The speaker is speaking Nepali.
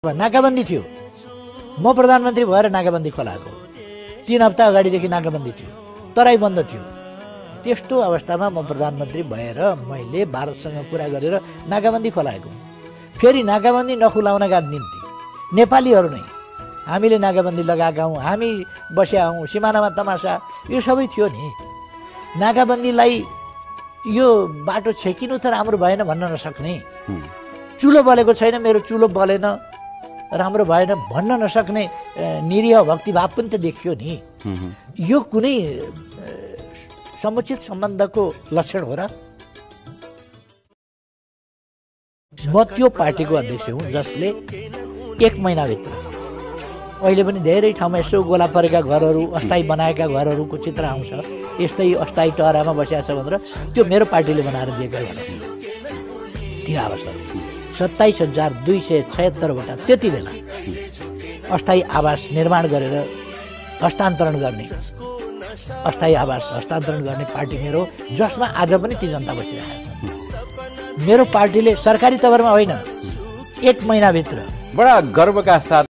नाकाबन्दी थियो। म प्रधानमन्त्री भएर नाकाबन्दी खोलाएको 3 हप्ता अगाडिदेखि नाकाबन्दी थियो, तराई बन्द थियो। त्यस्तो अवस्थामा म प्रधानमन्त्री भएर मैले भारतसँग कुरा गरेर नाकाबन्दी खोलाएको। फेरि नाकाबन्दी नखुलाउनका निम्ति नेपालीहरू नै हामीले नाकाबन्दी लगाएका हौँ, हामी बस्या हौँ, सिमानामा तमासा यो सबै थियो नि। नाकाबन्दीलाई यो बाटो छेकिनु त राम्रो भएन भन्न नसक्ने, चुलो बलेको छैन, मेरो चुलो बलेन राम्रो भएन भन्न नसक्ने निरीह भक्तिभाव पनि त देखियो नि। यो कुनै समुचित सम्बन्धको लक्षण हो र? म त्यो पार्टीको अध्यक्ष हुँ जसले 1 महिनाभित्र अहिले पनि धेरै ठाउँमा यसो गोला परेका घरहरू, अस्थायी बनाएका घरहरूको चित्र आउँछ। यस्तै अस्थायी टहरामा बसिया छ भनेर त्यो मेरो पार्टीले बनाएर दिएका घरहरू, ती आवासहरू 27,276 वटा त्यति बेला अस्थायी आवास निर्माण गरेर हस्तान्तरण गर्ने, अस्थायी आवास हस्तान्तरण गर्ने पार्टी मेरो, जसमा आज पनि ती जनता बसिरहेका छन्। मेरो पार्टीले सरकारी तवरमा होइन 1 महिनाभित्र बडा गर्वका साथ